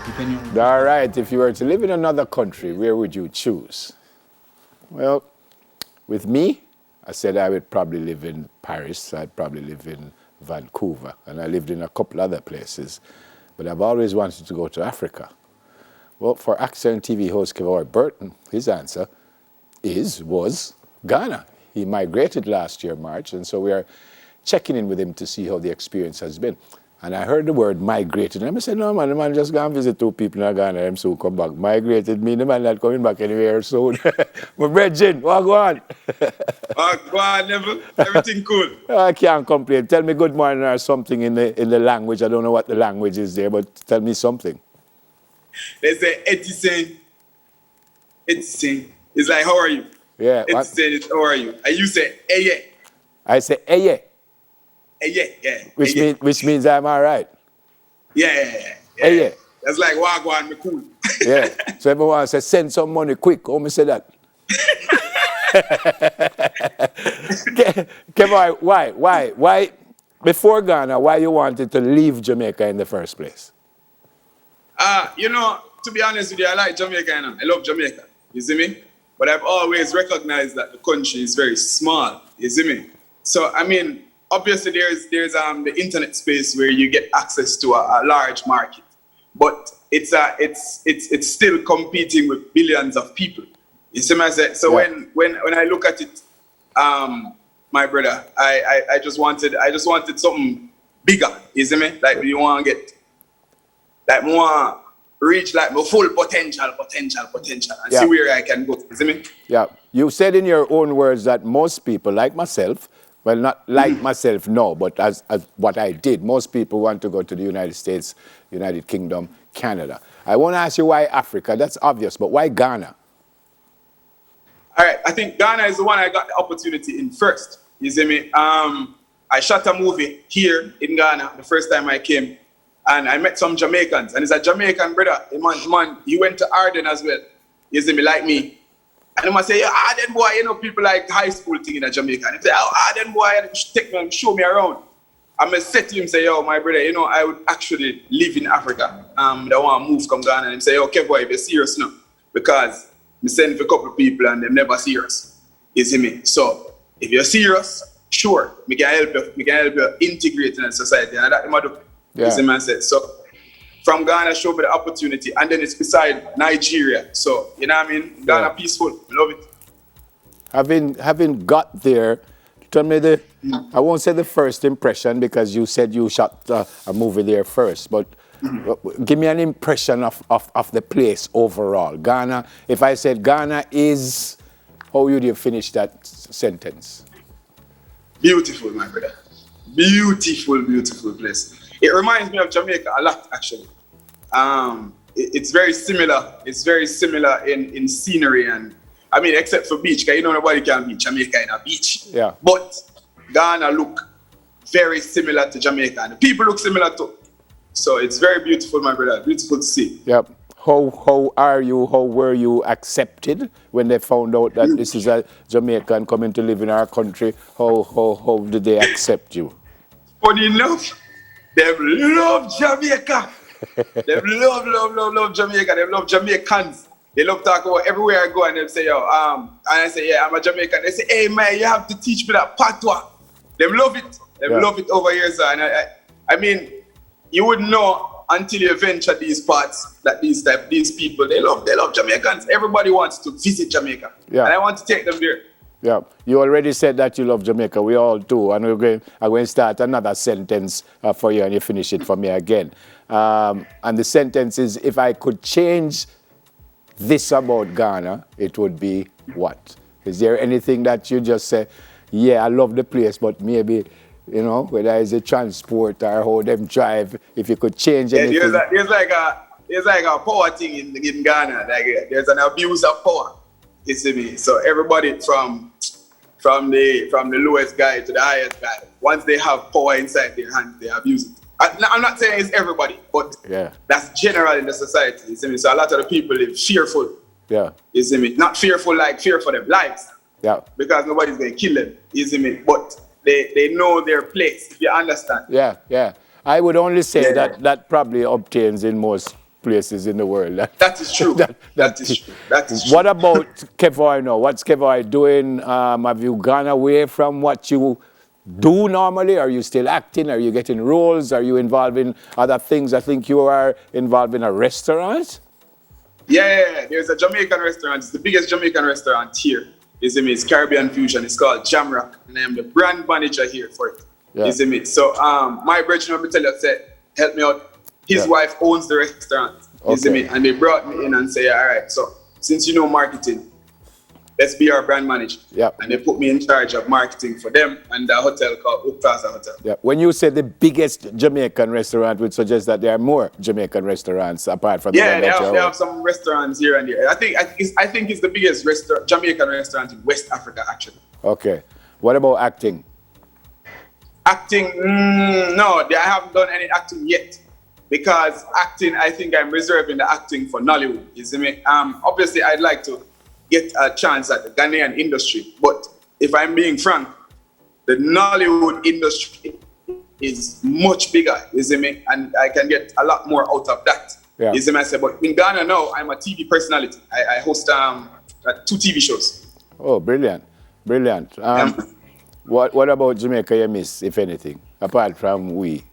depending on... All right, if you were to live in another country, where would you choose? Well, with me, I said I would probably live in Paris. I'd probably live in Vancouver. And I lived in a couple other places. But I've always wanted to go to Africa. Well, for actor and TV host Kevin Burton, his answer was Ghana. He migrated last year, March, and so we are checking in with him to see how the experience has been. And I heard the word migrated, and I said, no, man, the man just go and visit 2 people in Ghana, and soon come back. Migrated mean the man not coming back anywhere soon. My brethren, what go on? Go on, Neville. Everything cool. I can't complain. Tell me good morning or something in the language. I don't know what the language is there, but tell me something. They say, Etiseng. It's like, how are you? Yeah. Etiseng is, how are you? And you say, Eye. I say, Eye. Eye, yeah. Which means I'm all right. Yeah. Eye. That's like, Wagwan, me cool. Yeah. So everyone says, send some money quick. How me say that? Kevin, why? Before Ghana, why you wanted to leave Jamaica in the first place? To be honest with you, I like Jamaica. I love Jamaica. You see me? But I've always recognized that the country is very small. You see me? So, I mean, obviously there's the internet space where you get access to a large market. But it's still competing with billions of people. You see me? So yeah. when I look at it, my brother, I just wanted something bigger. You see me? Like you want to get like more reach like my full potential and see where I can go. You see me? Yeah. You said in your own words that most people like myself, well, not like myself, no, but as what I did, most people want to go to the United States, United Kingdom, Canada. I want to ask you why Africa. That's obvious, but why Ghana? All right, I think Ghana is the one I got the opportunity in first. You see me? I shot a movie here in Ghana the first time I came, and I met some Jamaicans, and it's a Jamaican brother. Man, he went to Arden as well. You see me, like me. And I say, Arden boy, people like high school thing in Jamaica. And he say, Arden boy, take me and show me around. I'm going to say to him, say, my brother, I would actually live in Africa. I want to move from Ghana. And he say, okay, boy, if you're serious now. Because I send for a couple of people and they're never serious. You see me? So, if you're serious, sure, we can help you integrate in the society. And that's what I do. Yeah. You see me? So, from Ghana, show me the opportunity. And then it's beside Nigeria. So, you know what I mean? Ghana peaceful. I love it. Having got there, tell me I won't say the first impression because you said you shot a movie there first, but give me an impression of the place overall. Ghana, if I said Ghana is, how would you finish that sentence? Beautiful, my brother. Beautiful place. It reminds me of Jamaica a lot, actually. It's very similar. It's very similar in scenery and, I mean, except for beach, because nobody can beat Jamaica in a beach. Yeah. But Ghana look very similar to Jamaica, and the people look similar too. So it's very beautiful, my brother. Beautiful to see. Yep. How were you accepted when they found out that this is a Jamaican coming to live in our country? How did they accept you? Funny enough, they love Jamaica. They love Jamaica. They love Jamaicans. They love talk about everywhere I go, and they say, and I say, yeah, I'm a Jamaican. They say, hey man, you have to teach me that patois. They love it. They love it over here, sir. And I mean, you wouldn't know until you venture these parts that these people, they love Jamaicans. Everybody wants to visit Jamaica. Yeah. And I want to take them there. Yeah. You already said that you love Jamaica. We all do. And I'm going to start another sentence for you, and you finish it for me again. And the sentence is, if I could change this about Ghana, it would be what? Is there anything that you just say, yeah, I love the place, but maybe, whether it's a transport or how them drive, if you could change anything? There's like a power thing in Ghana. Like there's an abuse of power. You see me? So everybody from the lowest guy to the highest guy, once they have power inside their hands, they abuse it. I'm not saying it's everybody, but that's general in the society. You see me? So a lot of the people live fearful. Yeah. You see me? Not fearful like fear for their lives. Yeah. Because nobody's going to kill them. You see me? But they know their place, if you understand. Yeah. I would only say that probably obtains in most places in the world. That is true. That is true. That is true. What about Kevoy now? What's Kevoy doing? Have you gone away from what you do normally? Are you still acting? Are you getting roles? Are you involved in other things? I think you are involved in a restaurant. Yeah. There's a Jamaican restaurant. It's the biggest Jamaican restaurant here. It's Caribbean Fusion. It's called Jamrock, and I'm the brand manager here for it. Yeah. So my brother, let me tell you, said, help me out. His wife owns the restaurant. Okay. And they brought me in and say, all right, so since you know marketing, let's be our brand manager. Yep. And they put me in charge of marketing for them and the hotel called Oak Plaza Hotel. Yeah. When you say the biggest Jamaican restaurant, would suggest that there are more Jamaican restaurants apart from they have some restaurants here and there. I think it's the biggest Jamaican restaurant in West Africa, actually. Okay. What about acting? Acting, no, I haven't done any acting yet. Because acting, I think I'm reserving the acting for Nollywood. You see me? Obviously, I'd like to get a chance at the Ghanaian industry. But if I'm being frank, the Nollywood industry is much bigger, you see me? And I can get a lot more out of that. Yeah. You see me? But in Ghana now, I'm a TV personality. I host 2 TV shows. Oh, brilliant. What about Jamaica you miss, if anything, apart from we?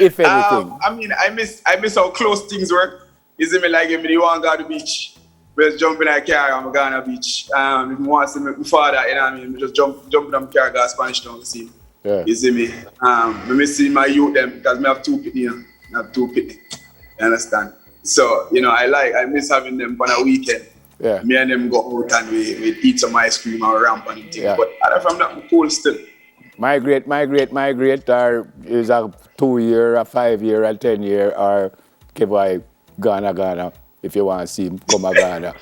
If anything. I miss how close things work. You see me, like if you want to go to the beach, we just jump in a car and we go on the beach. If you want to see my father, you know what I mean, we just jump in the car, go to Spanish Town to see him. Yeah. You see me? I miss seeing my youth them because I have 2 pitney, You understand? So, I miss having them on a weekend. Yeah. Me and them go out and we eat some ice cream or ramp and things. Yeah. But other from that, I'm cool still. Migrate, or is a 2-year, a 5-year, a 10-year, or Kevoy Ghana, if you want to see him come to Ghana.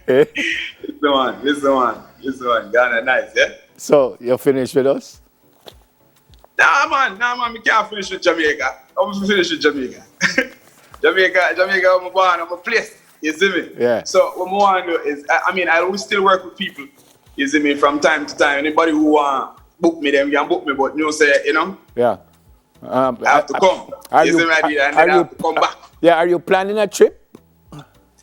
It's the one. Ghana, nice, yeah? So, you're finished with us? Nah, man, we can't finish with Jamaica. I'm going to finish with Jamaica. Jamaica, I'm born, I'm a place. You see me? Yeah. So, what I want to do is, I will still work with people. You see me, from time to time. Anybody who want book me, them can book me, but Yeah. I have to come. I have to come back. Yeah, are you planning a trip?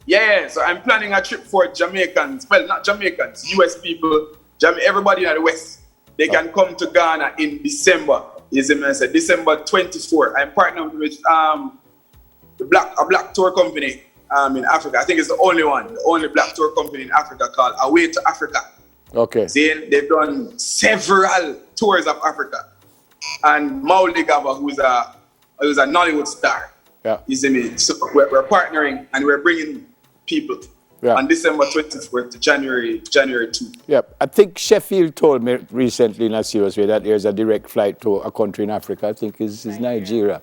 Yeah, so I'm planning a trip for Jamaicans. Well, not Jamaicans, US people, everybody in the West. They can come to Ghana in December. You see me, I said December 24. I'm partnering with a black tour company in Africa. I think it's the only black tour company in Africa called Away to Africa. Okay. They've done several tours of Africa. And Mauli Gaba, who's a Nollywood star. Yeah. You see me? So we're partnering and we're bringing people on December 24th to January 2. Yeah. I think Sheffield told me recently in a serious way that there's a direct flight to a country in Africa. I think it's Nigeria.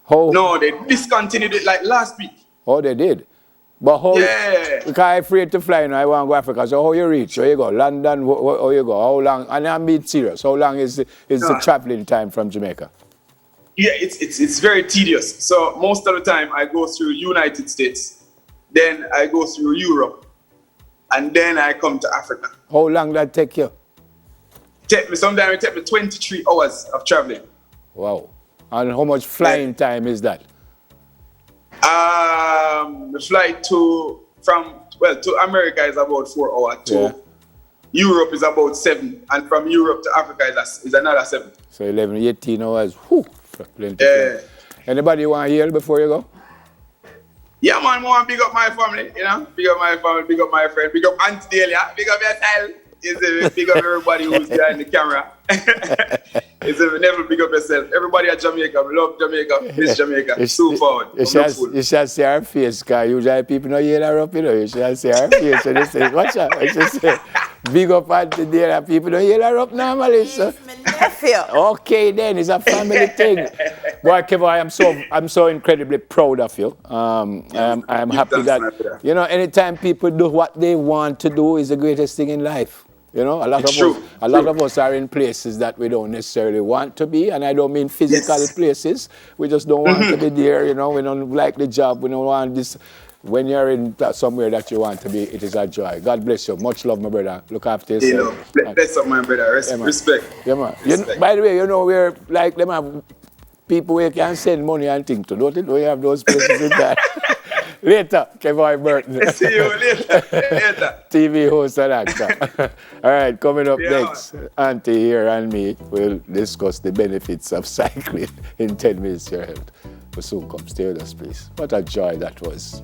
No, they discontinued it like last week. Oh, they did? But how? Yeah. Because I'm afraid to fly now. I want to go Africa. So how you reach? Where you go? London? How you go? How long? And I'm being serious. How long is the traveling time from Jamaica? Yeah, it's very tedious. So most of the time I go through United States, then I go through Europe, and then I come to Africa. How long that take you? Sometimes it take me 23 hours of traveling. Wow. And how much flying time is that? The flight to America is about 4 hours. To Europe is about 7, and from Europe to Africa is another 7. So 11, 18 hours. Whew, plenty. Anybody you want to hear before you go? Yeah, man, I want to big up my family, Big up my family, big up my friend, big up Auntie Delia, big up your child. Big up everybody who's behind the camera. Never big up yourself. Everybody at Jamaica, we love Jamaica, miss Jamaica. It's so forward. You should see our face, because usually people don't hear her up, You should see our face. So they say, watch out. I just say, big up Auntie Delia, people don't hear her up normally. So. Okay, then, it's a family thing. Boy, Kevoy, I'm so incredibly proud of you. I'm happy that, anytime people do what they want to do is the greatest thing in life. A lot of us are in places that we don't necessarily want to be, and I don't mean physical places. We just don't want to be there, We don't like the job. We don't want this. When you're in somewhere that you want to be, it is a joy. God bless you. Much love, my brother. Look after yourself. Bless up, my brother. Respect. Yeah, man. By the way, we're like them have people where you can send money and things to. Don't you know you have those places in that? Later, Kevin Burton. See you later. TV host and actor. All right, coming up Yeah. next, Auntie here and me will discuss the benefits of cycling in 10 minutes, your health. We'll soon come. Stay with us, please. What a joy that was.